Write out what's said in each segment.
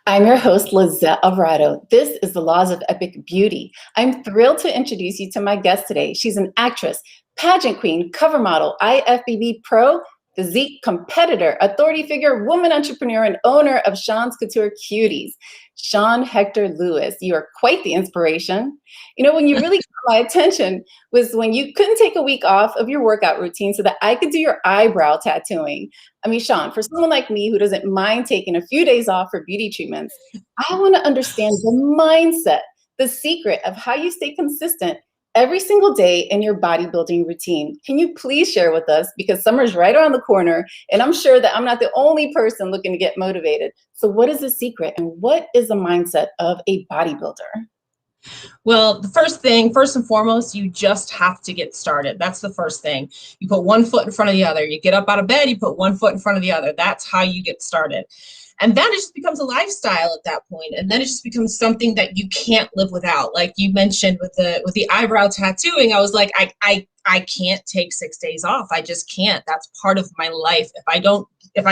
I'm your host, Lizeth 𝗟R𝘄𝘀. This is the Laws of Epic Beauty. I'm thrilled to introduce you to my guest today. She's an actress, pageant queen, cover model, IFBB pro, physique competitor, authority figure, woman entrepreneur, and owner of Shawn's Couture Cuties. Shawn Hektor-Lewis, you are quite the inspiration. You know, when you really got my attention was when you couldn't take a week off of your workout routine so that I could do your eyebrow tattooing. I mean, Shawn, for someone like me who doesn't mind taking a few days off for beauty treatments, I want to understand the mindset, the secret of how you stay consistent every single day in your bodybuilding routine. Can you please share with us? Because summer's right around the corner, and I'm sure that I'm not the only person looking to get motivated. So what is the secret, and what is the mindset of a bodybuilder? Well, the first and foremost, you just have to get started. That's the first thing. You put one foot in front of the other. You get up out of bed, you put one foot in front of the other. That's how you get started. And then it just becomes a lifestyle at that point. And then it just becomes something that you can't live without. Like you mentioned with the eyebrow tattooing, I was like, I can't take 6 days off. I just can't. That's part of my life. If I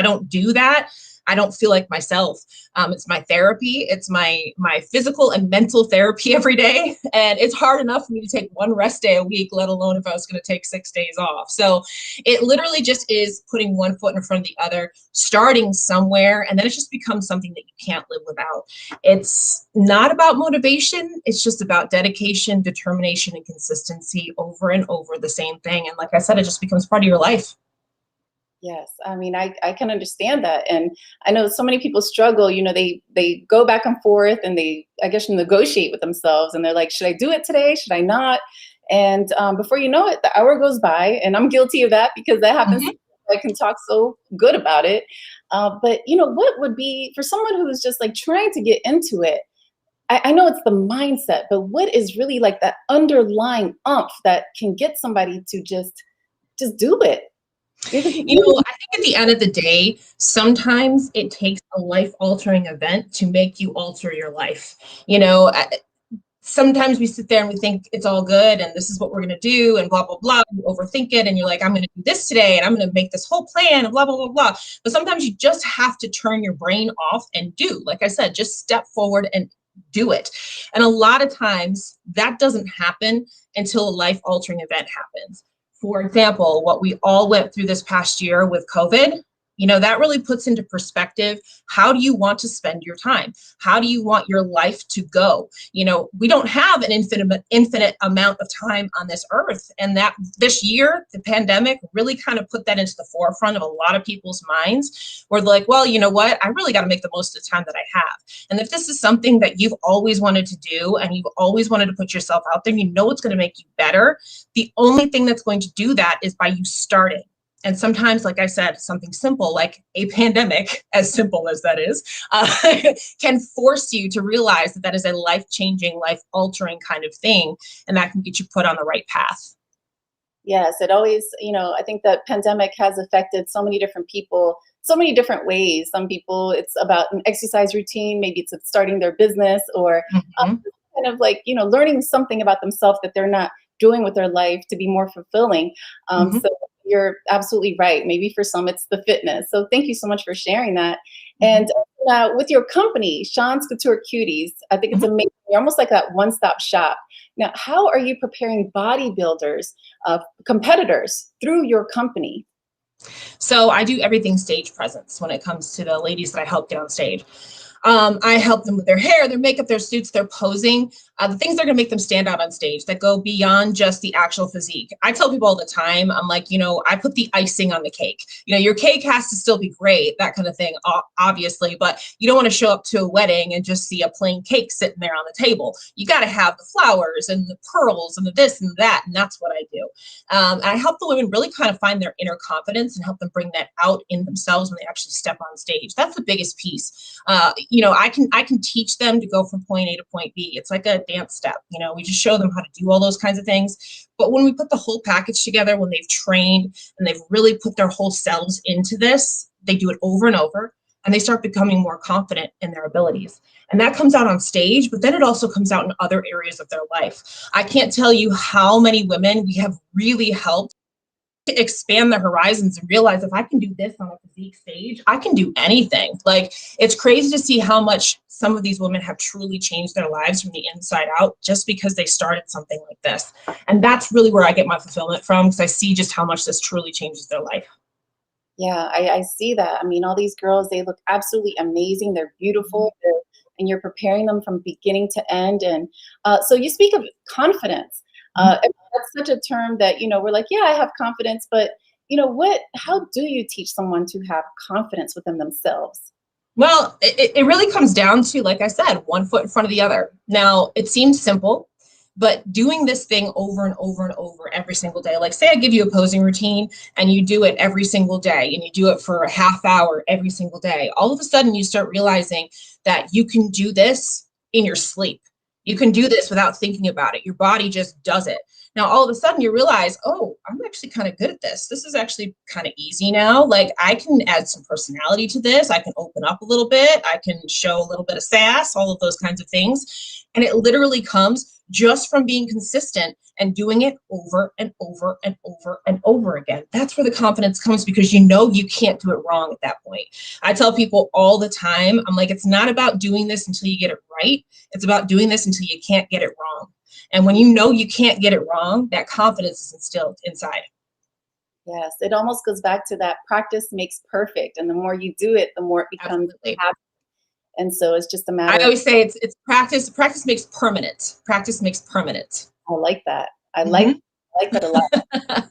don't do that, I don't feel like myself. It's my therapy. It's my physical and mental therapy every day. And it's hard enough for me to take one rest day a week, let alone if I was going to take 6 days off. So it literally just is putting one foot in front of the other, starting somewhere, and then it just becomes something that you can't live without. It's not about motivation. It's just about dedication, determination, and consistency over and over the same thing. And like I said, it just becomes part of your life. Yes, I mean, I can understand that. And I know so many people struggle, you know, they go back and forth and they, I guess, negotiate with themselves and they're like, should I do it today? Should I not? And before you know it, the hour goes by, and I'm guilty of that because that happens. I can talk so good about it. But, you know, what would be for someone who's just like trying to get into it? I know it's the mindset, but what is really like that underlying umph that can get somebody to just do it? You know, I think at the end of the day, sometimes it takes a life-altering event to make you alter your life. You know, sometimes we sit there and we think it's all good and this is what we're going to do and blah, blah, blah. You overthink it and you're like, I'm going to do this today and I'm going to make this whole plan and blah, blah, blah, blah. But sometimes you just have to turn your brain off and do. Like I said, just step forward and do it. And a lot of times that doesn't happen until a life-altering event happens. For example, what we all went through this past year with COVID, you know, that really puts into perspective, how do you want to spend your time? How do you want your life to go? You know, we don't have an infinite amount of time on this earth. And that this year, the pandemic really kind of put that into the forefront of a lot of people's minds, where they're like, well, you know what? I really got to make the most of the time that I have. And if this is something that you've always wanted to do and you've always wanted to put yourself out there, you know it's going to make you better. The only thing that's going to do that is by you starting. And sometimes, like I said, something simple like a pandemic, as simple as that is, can force you to realize that that is a life-changing, life-altering kind of thing, and that can get you put on the right path. Yes, it always, you know, I think that pandemic has affected so many different people, so many different ways. Some people, it's about an exercise routine, maybe it's starting their business or kind of like, you know, learning something about themselves that they're not doing with their life to be more fulfilling. So you're absolutely right. Maybe for some, it's the fitness. So thank you so much for sharing that. And with your company, Shawn's Couture Cuties, I think it's amazing. You're almost like that one-stop shop. Now, how are you preparing bodybuilders, competitors through your company? So I do everything stage presence when it comes to the ladies that I help get on stage. I help them with their hair, their makeup, their suits, their posing, the things that are going to make them stand out on stage that go beyond just the actual physique. I tell people all the time, I'm like, you know, I put the icing on the cake. You know, your cake has to still be great, that kind of thing, obviously, but you don't want to show up to a wedding and just see a plain cake sitting there on the table. You got to have the flowers and the pearls and the this and that, and that's what I do. And I help the women really kind of find their inner confidence and help them bring that out in themselves when they actually step on stage. That's the biggest piece. You know, I can teach them to go from point A to point B. It's like a dance step. You know, we just show them how to do all those kinds of things. But when we put the whole package together, when they've trained and they've really put their whole selves into this, they do it over and over, and they start becoming more confident in their abilities. And that comes out on stage, but then it also comes out in other areas of their life. I can't tell you how many women we have really helped expand the horizons and realize if I can do this on a physique stage, I can do anything. Like, it's crazy to see how much some of these women have truly changed their lives from the inside out just because they started something like this. And that's really where I get my fulfillment from, because I see just how much this truly changes their life. Yeah, I see that. I mean, all these girls, they look absolutely amazing. They're beautiful, and you're preparing them from beginning to end. And so you speak of confidence. That's such a term that, you know, we're like, yeah, I have confidence, but you know, how do you teach someone to have confidence within themselves? Well, it really comes down to, like I said, one foot in front of the other. Now, it seems simple, but doing this thing over and over and over every single day, like say I give you a posing routine and you do it every single day and you do it for a half hour every single day, all of a sudden you start realizing that you can do this in your sleep. You can do this without thinking about it. Your body just does it. Now, all of a sudden you realize, oh, I'm actually kind of good at this. This is actually kind of easy now. Like, I can add some personality to this. I can open up a little bit. I can show a little bit of sass, all of those kinds of things. And it literally comes just from being consistent and doing it over and over and over and over again. That's where the confidence comes, because you know you can't do it wrong at that point. I tell people all the time, I'm like, it's not about doing this until you get it right. It's about doing this until you can't get it wrong. And when you know you can't get it wrong, that confidence is instilled inside. Yes, it almost goes back to that practice makes perfect. And the more you do it, the more it becomes habit. And so it's just a matter. I always say it's practice. Practice makes permanent. Practice makes permanent. I like that. I like that a lot.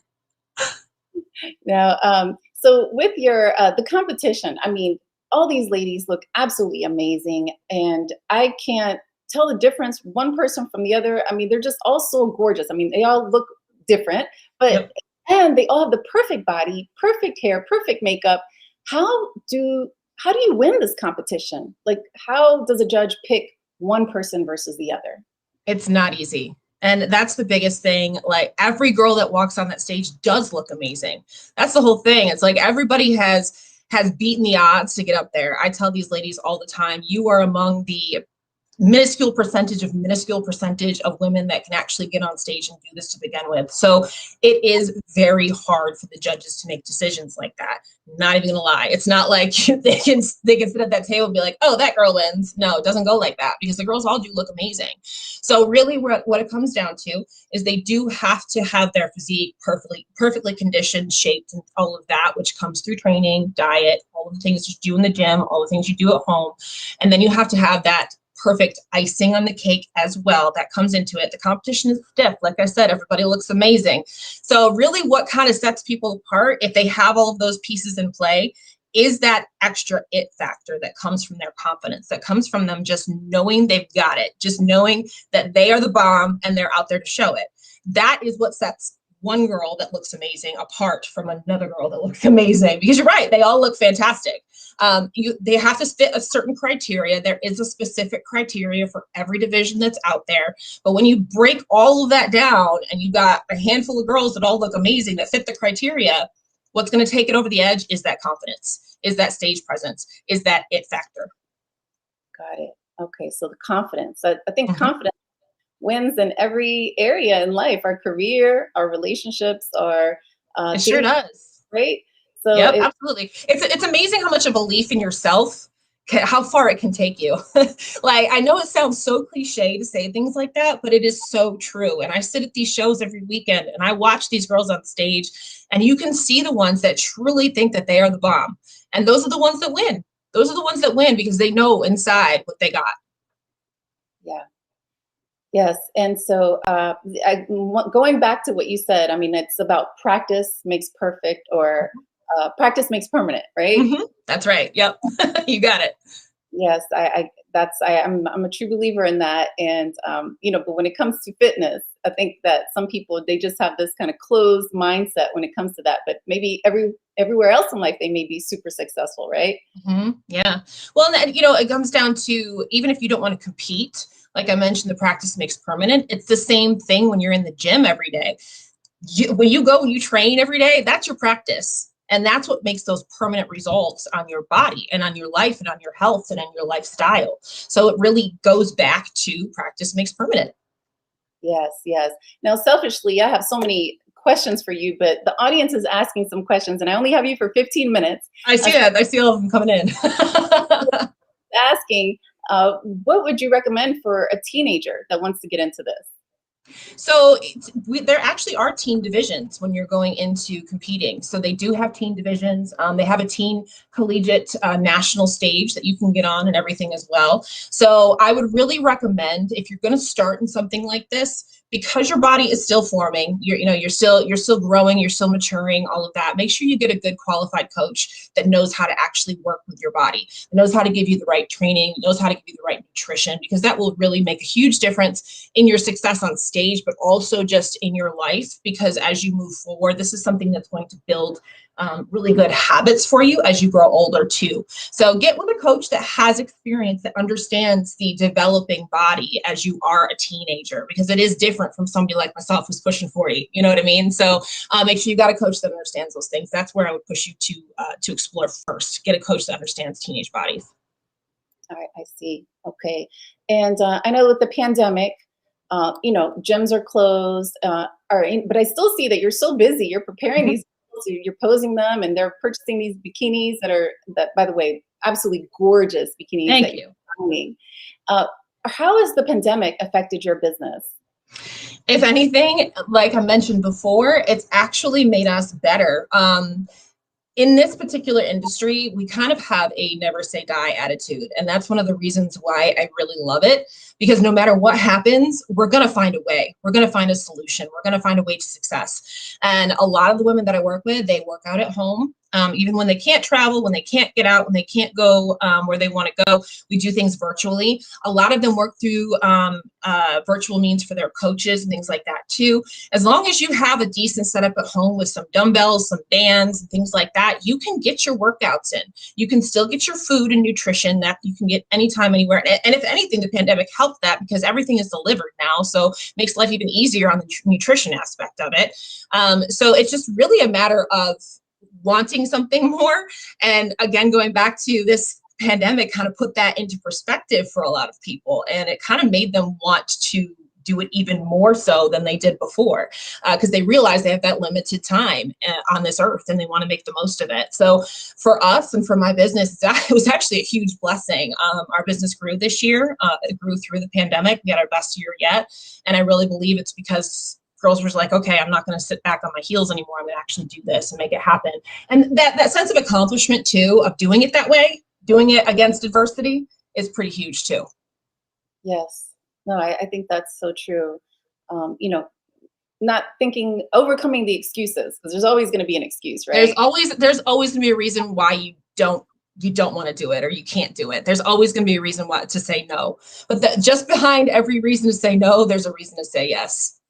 Now, so with your the competition, I mean, all these ladies look absolutely amazing, and I can't tell the difference one person from the other. I mean, they're just all so gorgeous. I mean, they all look different, but and they all have the perfect body, perfect hair, perfect makeup. How do you win this competition? Like, how does a judge pick one person versus the other? It's not easy. And that's the biggest thing. Like, every girl that walks on that stage does look amazing. That's the whole thing. It's like everybody has beaten the odds to get up there. I tell these ladies all the time, you are among the minuscule percentage of women that can actually get on stage and do this to begin with. So it is very hard for the judges to make decisions like that. Not even gonna lie. It's not like they can sit at that table and be like, oh, that girl wins. No, it doesn't go like that, because the girls all do look amazing. So really what it comes down to is they do have to have their physique perfectly conditioned, shaped, and all of that, which comes through training, diet, all of the things you do in the gym, all the things you do at home. And then you have to have that perfect icing on the cake as well that comes into it. The competition is stiff. Like I said, everybody looks amazing. So really what kind of sets people apart, if they have all of those pieces in play, is that extra it factor that comes from their confidence, that comes from them just knowing they've got it, just knowing that they are the bomb and they're out there to show it. That is what sets one girl that looks amazing apart from another girl that looks amazing, because you're right, they all look fantastic. They have to fit a certain criteria. There is a specific criteria for every division that's out there. But when you break all of that down and you got a handful of girls that all look amazing that fit the criteria, what's going to take it over the edge is that confidence, is that stage presence, is that it factor. Got it. Okay, so the confidence. I think confidence wins in every area in life, our career, our relationships, our it sure does. Right? So yep, absolutely. It's amazing how much a belief in yourself, how far it can take you. Like, I know it sounds so cliche to say things like that, but it is so true. And I sit at these shows every weekend and I watch these girls on stage, and you can see the ones that truly think that they are the bomb. And those are the ones that win. Those are the ones that win because they know inside what they got. Yeah. Yes. And so going back to what you said, I mean, it's about practice makes perfect, or practice makes permanent, right? That's right. Yep. You got it. Yes. I'm a true believer in that. And, you know, but when it comes to fitness, I think that some people, they just have this kind of closed mindset when it comes to that, but maybe everywhere else in life, they may be super successful, right? Yeah. Well, and, you know, it comes down to, even if you don't want to compete, like I mentioned, the practice makes permanent. It's the same thing when you're in the gym every day. When you go and you train every day, that's your practice. And that's what makes those permanent results on your body and on your life and on your health and on your lifestyle. So it really goes back to practice makes permanent. Yes, yes. Now, selfishly, I have so many questions for you, but the audience is asking some questions, and I only have you for 15 minutes. I see that. I see all of them coming in. Asking, what would you recommend for a teenager that wants to get into this? So there actually are teen divisions when you're going into competing. So they do have teen divisions. They have a teen collegiate national stage that you can get on and everything as well. So I would really recommend, if you're going to start in something like this, because your body is still forming, you're still growing, you're still maturing, all of that. Make sure you get a good qualified coach that knows how to actually work with your body, knows how to give you the right training, knows how to give you the right nutrition, because that will really make a huge difference in your success on stage, but also just in your life. Because as you move forward, this is something that's going to build really good habits for you as you grow older too. So get with a coach that has experience, that understands the developing body as you are a teenager, because it is different from somebody like myself who's pushing 40. You know what I mean? So make sure you got a coach that understands those things. That's where I would push you to explore first. Get a coach that understands teenage bodies. All right, I see. Okay, and I know with the pandemic, gyms are closed. But I still see that you're so busy. You're preparing these. You're posing them, and they're purchasing these bikinis that, by the way, absolutely gorgeous bikinis. Thank you. Finding. How has the pandemic affected your business? If anything, like I mentioned before, it's actually made us better. In this particular industry, we kind of have a never say die attitude. And that's one of the reasons why I really love it, because no matter what happens, we're going to find a way. We're going to find a solution. We're going to find a way to success. And a lot of the women that I work with, they work out at home. Even when they can't travel, when they can't get out, when they can't go where they want to go, we do things virtually. A lot of them work through virtual means for their coaches and things like that too. As long as you have a decent setup at home with some dumbbells, some bands, and things like that, you can get your workouts in. You can still get your food and nutrition that you can get anytime, anywhere. And if anything, the pandemic helped that, because everything is delivered now. So it makes life even easier on the nutrition aspect of it. So it's just really a matter of wanting something more. And again, going back to this pandemic kind of put that into perspective for a lot of people. And it kind of made them want to do it even more so than they did before, because they realize they have that limited time on this earth and they want to make the most of it. So for us and for my business, it was actually a huge blessing. Our business grew this year. It grew through the pandemic. We had our best year yet. And I really believe it's because girls were like, okay, I'm not going to sit back on my heels anymore. I'm going to actually do this and make it happen. And that sense of accomplishment too, of doing it that way, doing it against adversity, is pretty huge too. Yes. No, I think that's so true. Not overcoming the excuses, because there's always going to be an excuse, right? There's always going to be a reason why you don't want to do it, or you can't do it. There's always going to be a reason why to say no. But just behind every reason to say no, there's a reason to say yes.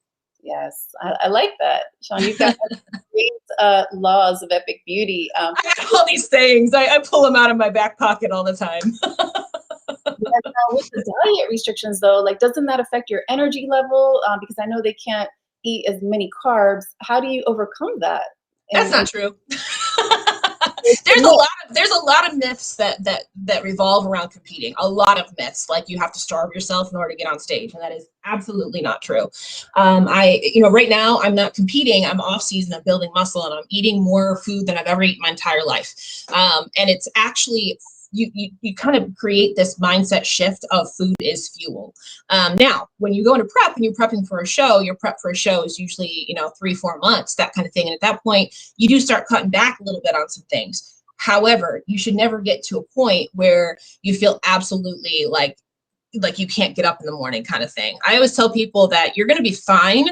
Yes, I like that, Shawn. You've got great laws of epic beauty. I have all these sayings. I pull them out of my back pocket all the time. With the diet restrictions, though, like, doesn't that affect your energy level? Because I know they can't eat as many carbs. How do you overcome that? That's not true. There's a lot of myths that revolve around competing. A lot of myths, like you have to starve yourself in order to get on stage, and that is absolutely not true. Right now I'm not competing. I'm off season. I'm building muscle, and I'm eating more food than I've ever eaten my entire life. And it's actually you kind of create this mindset shift of food is fuel. Now, when you go into prep and you're prepping for a show, your prep for a show is usually 3-4 months, that kind of thing. And at that point, you do start cutting back a little bit on some things. However, you should never get to a point where you feel absolutely like you can't get up in the morning kind of thing. I always tell people that you're going to be fine,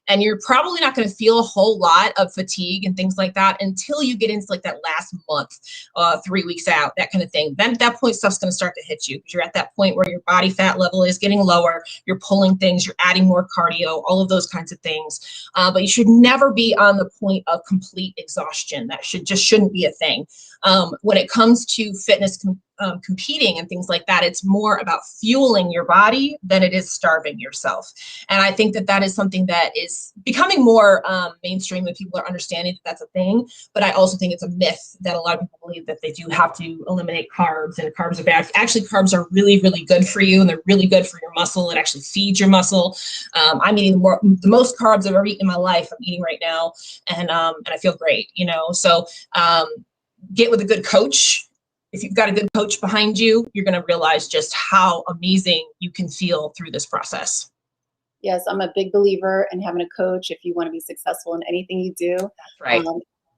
and you're probably not going to feel a whole lot of fatigue and things like that until you get into like that last month, 3 weeks out, that kind of thing. Then at that point, stuff's going to start to hit you, because you're at that point where your body fat level is getting lower. You're pulling things, you're adding more cardio, all of those kinds of things. But you should never be on the point of complete exhaustion. That shouldn't be a thing. When it comes to fitness competing and things like that. It's more about fueling your body than it is starving yourself. And I think that that is something that is becoming more mainstream, that people are understanding that that's a thing. But I also think it's a myth that a lot of people believe that they do have to eliminate carbs, and carbs are bad. Actually, carbs are really, really good for you, and they're really good for your muscle. It actually feeds your muscle. I'm eating the most carbs I've ever eaten in my life. I'm eating right now, and I feel great, you know. So get with a good coach. If you've got a good coach behind you, you're going to realize just how amazing you can feel through this process. Yes, I'm a big believer in having a coach if you want to be successful in anything you do. That's right.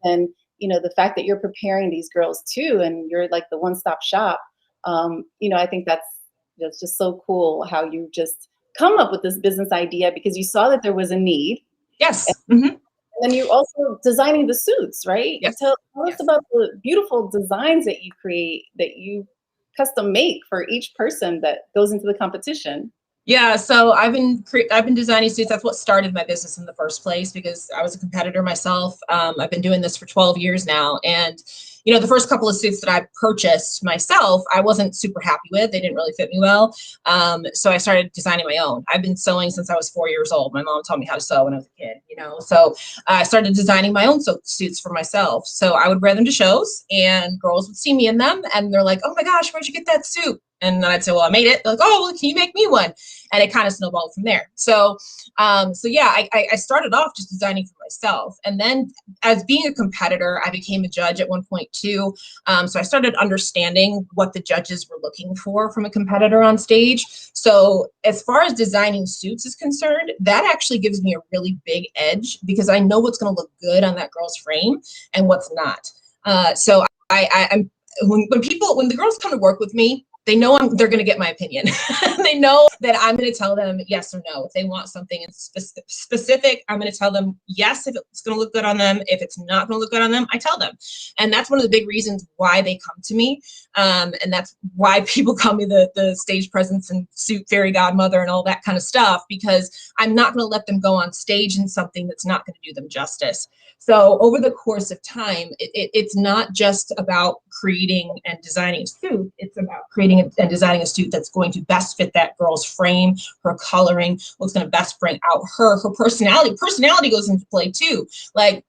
And you know, the fact that you're preparing these girls too, and you're like the one-stop shop. You know, I think that's just so cool how you just come up with this business idea because you saw that there was a need. Yes. And then you also designing the suits, right? Yes. Tell us about the beautiful designs that you create, that you custom make for each person that goes into the competition. Yeah, so I've been designing suits. That's what started my business in the first place, because I was a competitor myself. I've been doing this for 12 years now, and you know, the first couple of suits that I purchased myself, I wasn't super happy with. They didn't really fit me well. So I started designing my own. I've been sewing since I was 4 years old. My mom taught me how to sew when I was a kid, you know. So I started designing my own suits for myself. So I would wear them to shows, and girls would see me in them, and they're like, "Oh my gosh, where'd you get that suit?" And then I'd say, "Well, I made it." They're like, "Oh, well, can you make me one?" And it kind of snowballed from there. So yeah, I started off just designing for myself. And then as being a competitor, I became a judge at one point too. So I started understanding what the judges were looking for from a competitor on stage. So as far as designing suits is concerned, that actually gives me a really big edge, because I know what's going to look good on that girl's frame and what's not. So I'm when the girls come to work with me, they know they're going to get my opinion. They know that I'm going to tell them yes or no. If they want something specific, I'm going to tell them yes if it's going to look good on them. If it's not going to look good on them, I tell them. And that's one of the big reasons why they come to me. And that's why people call me the stage presence and suit fairy godmother and all that kind of stuff, because I'm not going to let them go on stage in something that's not going to do them justice. So over the course of time, it's not just about creating and designing a suit. It's about creating and designing a suit that's going to best fit that girl's frame, her coloring, what's going to best bring out her personality. Personality goes into play too. Like,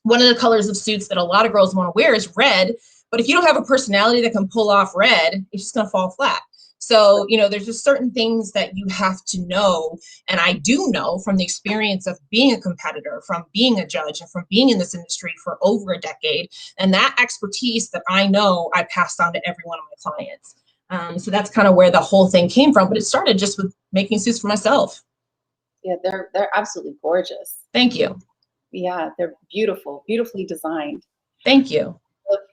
one of the colors of suits that a lot of girls want to wear is red. But if you don't have a personality that can pull off red, it's just going to fall flat. So, you know, there's just certain things that you have to know. And I do know from the experience of being a competitor, from being a judge, and from being in this industry for over a decade. And that expertise that I know, I passed on to every one of my clients. So that's kind of where the whole thing came from. But it started just with making suits for myself. Yeah, they're absolutely gorgeous. Thank you. Yeah, they're beautiful, beautifully designed. Thank you.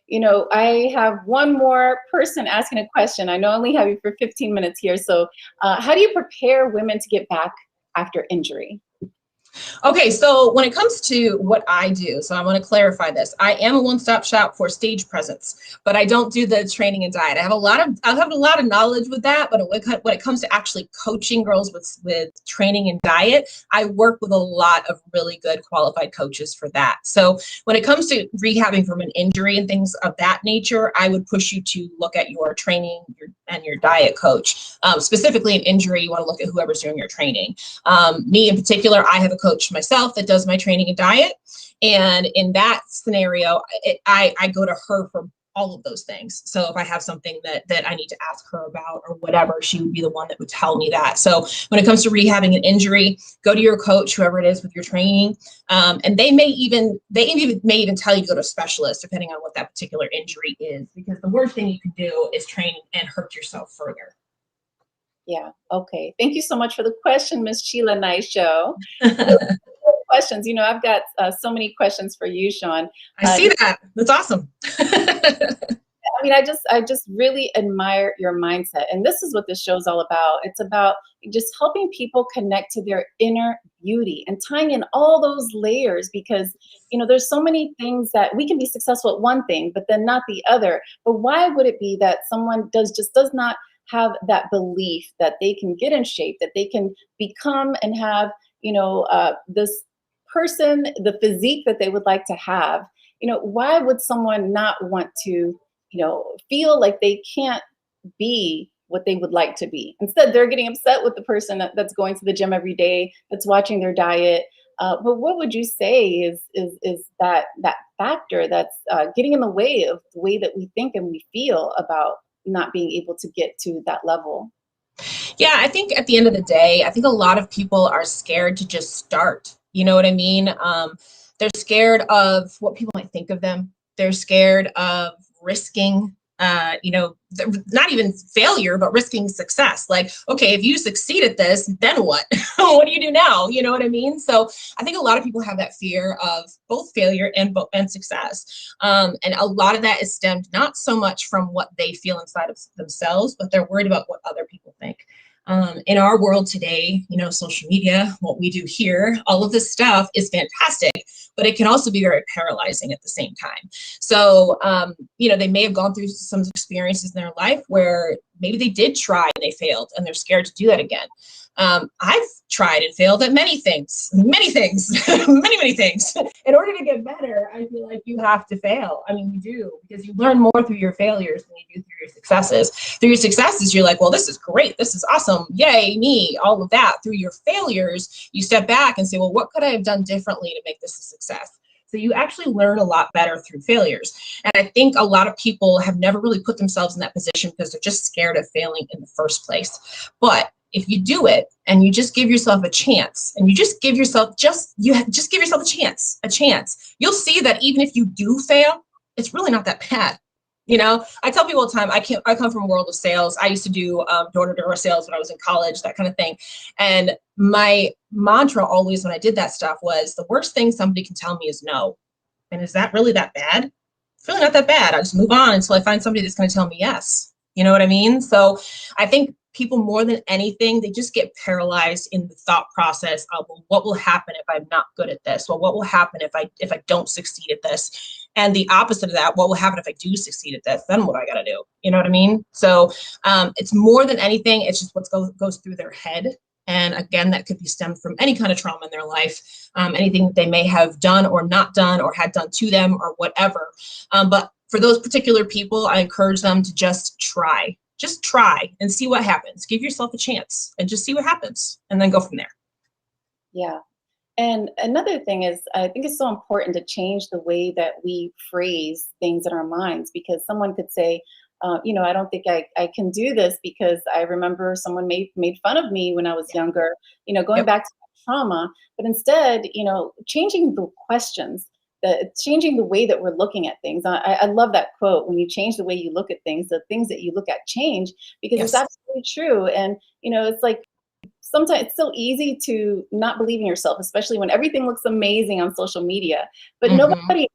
You know, I have one more person asking a question. I know I only have you for 15 minutes here. So how do you prepare women to get back after injury? Okay, so when it comes to what I do, so I want to clarify this. I am a one-stop shop for stage presence, but I don't do the training and diet. I have a lot of knowledge with that, but when it comes to actually coaching girls with training and diet, I work with a lot of really good qualified coaches for that. So when it comes to rehabbing from an injury and things of that nature, I would push you to look at your training and your diet coach. Specifically an injury, you want to look at whoever's doing your training. Me in particular, I have a coach myself that does my training and diet. And in that scenario, I go to her for all of those things. So if I have something that I need to ask her about or whatever, she would be the one that would tell me that. So when it comes to rehabbing an injury, go to your coach, whoever it is with your training. And they may even tell you to go to a specialist depending on what that particular injury is, because the worst thing you can do is train and hurt yourself further. Yeah. Okay. Thank you so much for the question, Miss Sheila Niejszo. Questions. You know, I've got so many questions for you, Shawn. I see that. That's awesome. I mean, I just really admire your mindset. And this is what this show is all about. It's about just helping people connect to their inner beauty and tying in all those layers, because, you know, there's so many things that we can be successful at one thing, but then not the other. But why would it be that someone does not have that belief that they can get in shape, that they can become and have, you know, this person, the physique that they would like to have? You know, why would someone not want to feel like they can't be what they would like to be. Instead, they're getting upset with the person that's going to the gym every day, that's watching their diet. But what would you say is that factor that's getting in the way of the way that we think and we feel about not being able to get to that level? Yeah, I think at the end of the day, I think a lot of people are scared to just start. You know what I mean? They're scared of what people might think of them. They're scared of risking, not even failure, but risking success. Like, okay, if you succeed at this, then what? What do you do now? You know what I mean? So I think a lot of people have that fear of both failure and success. And a lot of that is stemmed not so much from what they feel inside of themselves, but they're worried about what other people think. In our world today, social media, what we do here, all of this stuff is fantastic, but it can also be very paralyzing at the same time. So, they may have gone through some experiences in their life where maybe they did try and they failed and they're scared to do that again. I've tried and failed at many things, many things. In order to get better, I feel like you have to fail. I mean, you do, because you learn more through your failures than you do through your successes. Through your successes, you're like, well, this is great. This is awesome. Yay, me, all of that. Through your failures, you step back and say, well, what could I have done differently to make this a success? So you actually learn a lot better through failures. And I think a lot of people have never really put themselves in that position because they're just scared of failing in the first place. But if you do it and you just give yourself a chance, and you just give yourself a chance, you'll see that even if you do fail, it's really not that bad. I tell people all the time, I come from a world of sales. I used to do door-to-door sales when I was in college, that kind of thing. And my mantra always when I did that stuff was, the worst thing somebody can tell me is no. And is that really that bad? It's really not that bad. I just move on until I find somebody that's going to tell me yes. You know what I mean? So I think people, more than anything, they just get paralyzed in the thought process of, well, what will happen if I'm not good at this? Well, what will happen if I don't succeed at this? And the opposite of that, what will happen if I do succeed at this? Then what do I got to do? You know what I mean? So it's more than anything, it's just what goes through their head. And again, that could be stemmed from any kind of trauma in their life, anything that they may have done or not done or had done to them or whatever. But for those particular people, I encourage them to just try. Just try and see what happens. Give yourself a chance and just see what happens, and then go from there. Yeah. And another thing is, I think it's so important to change the way that we phrase things in our minds, because someone could say, I don't think I can do this because I remember someone made fun of me when I was younger, going back to trauma. But instead, changing the questions, changing the way that we're looking at things. I love that quote, when you change the way you look at things, the things that you look at change, because it's absolutely true. And, it's like, sometimes it's so easy to not believe in yourself, especially when everything looks amazing on social media, but nobody,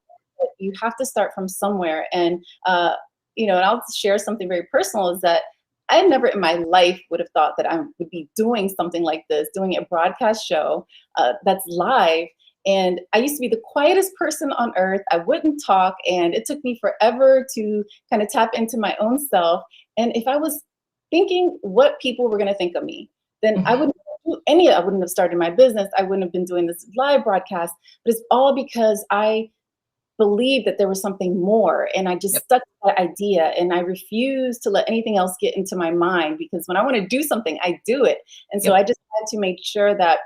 you have to start from somewhere. And, and I'll share something very personal, is that I never in my life would have thought that I would be doing something like this, doing a broadcast show that's live. And I used to be the quietest person on earth. I wouldn't talk, and it took me forever to kind of tap into my own self. And if I was thinking what people were going to think of me, then I wouldn't do I wouldn't have started my business. I wouldn't have been doing this live broadcast. But it's all because I believed that there was something more, and I just stuck to that idea, and I refused to let anything else get into my mind, because when I want to do something, I do it. And so I just had to make sure that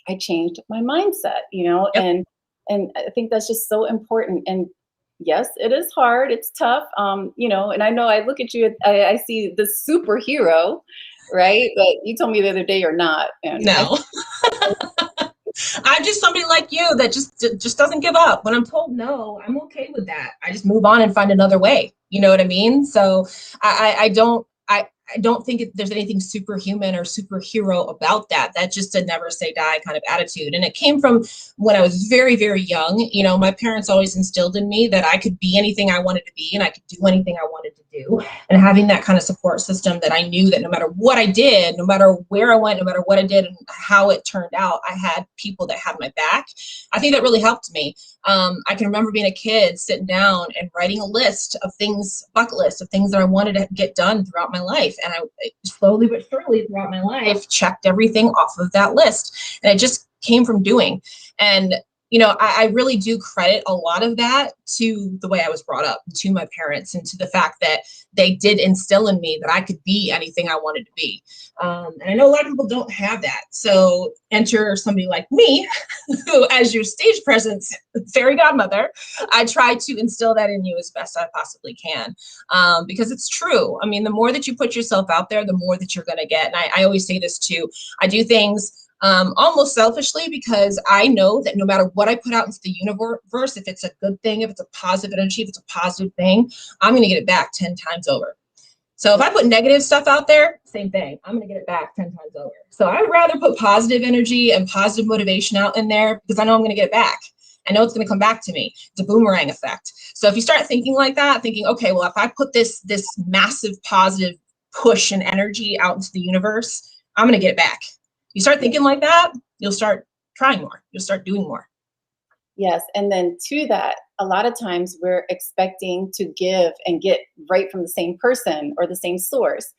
I changed my mindset, and I think that's just so important. And yes, it is hard. It's tough. And I know I look at you, I see the superhero, right? But you told me the other day you're not. And no. I'm just somebody like you that just doesn't give up. When I'm told no, I'm okay with that. I just move on and find another way. You know what I mean? So I don't think there's anything superhuman or superhero about that. That's just a never say die kind of attitude. And it came from when I was very, very young. My parents always instilled in me that I could be anything I wanted to be, and I could do anything I wanted to do. And having that kind of support system, that I knew that no matter what I did, no matter where I went, no matter what I did and how it turned out, I had people that had my back. I think that really helped me. I can remember being a kid, sitting down and writing a list of things, bucket list of things that I wanted to get done throughout my life. And I slowly but surely throughout my life checked everything off of that list. And it just came from doing. And you know, I really do credit a lot of that to the way I was brought up, to my parents, and to the fact that they did instill in me that I could be anything I wanted to be. And I know a lot of people don't have that. So enter somebody like me, who, as your stage presence fairy godmother, I try to instill that in you as best I possibly can, because it's true. I mean, the more that you put yourself out there, the more that you're going to get. And I always say this too. I do things almost selfishly, because I know that no matter what I put out into the universe, if it's a good thing, if it's a positive energy, if it's a positive thing, I'm going to get it back 10 times over. So if I put negative stuff out there, same thing, I'm going to get it back 10 times over. So I'd rather put positive energy and positive motivation out in there, because I know I'm going to get it back. I know it's going to come back to me. It's a boomerang effect. So if you start thinking like that, thinking, okay, well, if I put this massive positive push and energy out into the universe, I'm going to get it back. You start thinking like that, you'll start trying more. You'll start doing more. Yes. And then to that, a lot of times we're expecting to give and get right from the same person or the same source.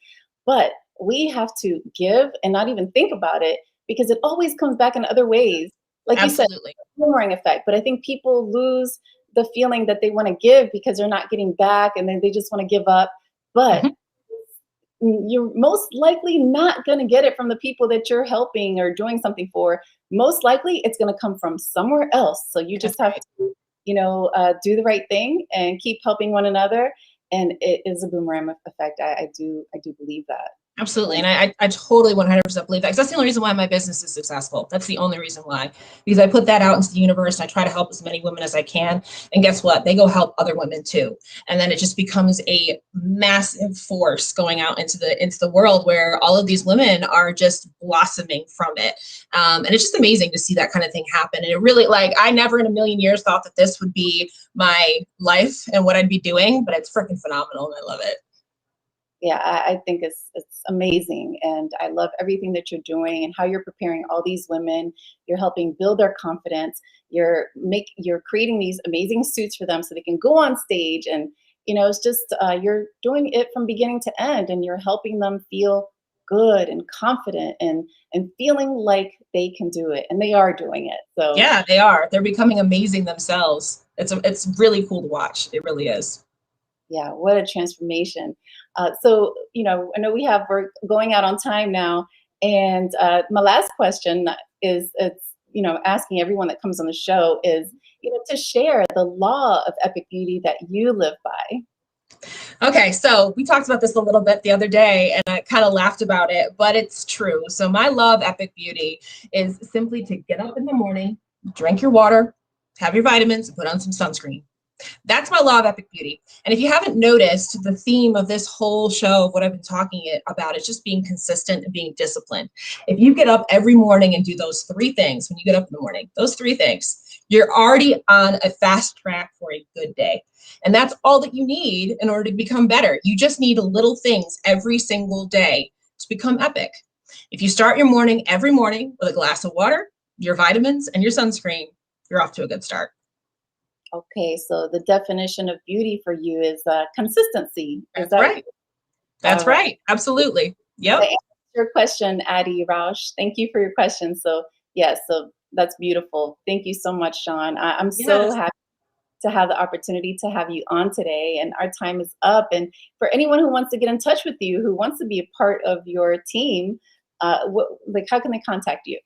But we have to give and not even think about it, because it always comes back in other ways. Like Absolutely. You said, boomerang effect. But I think people lose the feeling that they want to give because they're not getting back, and then they just want to give up. But you're most likely not going to get it from the people that you're helping or doing something for. Most likely it's going to come from somewhere else. So you just have to, you know, do the right thing and keep helping one another. And it is a boomerang effect. I do believe that. Absolutely. And I totally 100% believe that, because that's the only reason why my business is successful. That's the only reason why, because I put that out into the universe and I try to help as many women as I can. And guess what? They go help other women too. And then it just becomes a massive force going out into the world, where all of these women are just blossoming from it. And it's just amazing to see that kind of thing happen. And it really, like, I never in a million years thought that this would be my life and what I'd be doing, but it's freaking phenomenal and I love it. Yeah, I think it's amazing. And I love everything that you're doing and how you're preparing all these women. You're helping build their confidence. You're creating these amazing suits for them so they can go on stage. And, you know, it's just, you're doing it from beginning to end, and you're helping them feel good and confident and feeling like they can do it. And they are doing it. So yeah, they are. They're becoming amazing themselves. It's really cool to watch. It really is. Yeah, what a transformation. So, you know, I know we're going out on time now. And my last question is, you know, asking everyone that comes on the show is, you know, to share the law of epic beauty that you live by. Okay, so we talked about this a little bit the other day, and I kind of laughed about it, but it's true. So my law of epic beauty is simply to get up in the morning, drink your water, have your vitamins, and put on some sunscreen. That's my law of epic beauty. And if you haven't noticed, the theme of this whole show, of what I've been talking about, is just being consistent and being disciplined. If you get up every morning and do those 3 things, when you get up in the morning, those 3 things, you're already on a fast track for a good day. And that's all that you need in order to become better. You just need little things every single day to become epic. If you start your morning every morning with a glass of water, your vitamins, and your sunscreen, you're off to a good start. Okay, so the definition of beauty for you is consistency. That's right. That's right. Absolutely. Yep. To answer your question, Adi Rausch, thank you for your question. So yes, so that's beautiful. Thank you so much, Shawn. I'm so happy to have the opportunity to have you on today, and our time is up. And for anyone who wants to get in touch with you, who wants to be a part of your team, how can they contact you?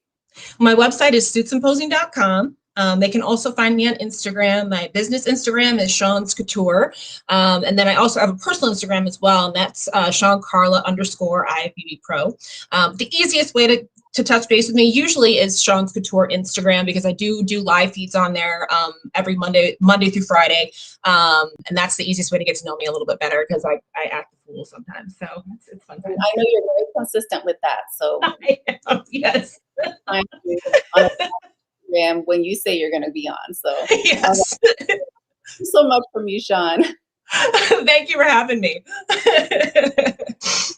My website is @𝗟𝘄𝘀.com. They can also find me on Instagram. My business Instagram is Shawn's Couture. And then I also have a personal Instagram as well, and that's @ShawnCarla_IFBB Pro. The easiest way to touch base with me usually is Shawn's Couture Instagram, because I do live feeds on there every Monday through Friday. And that's the easiest way to get to know me a little bit better, because I act a fool sometimes. So it's fun. I know you're very consistent with that. So I am, yes. When you say you're going to be on. So yes. Thank you so much from you, Shawn. Thank you for having me.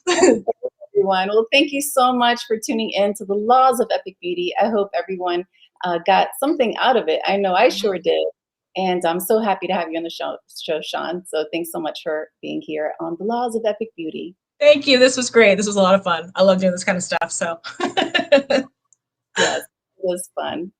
Everyone. Well, thank you so much for tuning in to the Laws of Epic Beauty. I hope everyone got something out of it. I know I sure did. And I'm so happy to have you on the show, Shawn. So thanks so much for being here on the Laws of Epic Beauty. Thank you. This was great. This was a lot of fun. I love doing this kind of stuff. So yes, it was fun.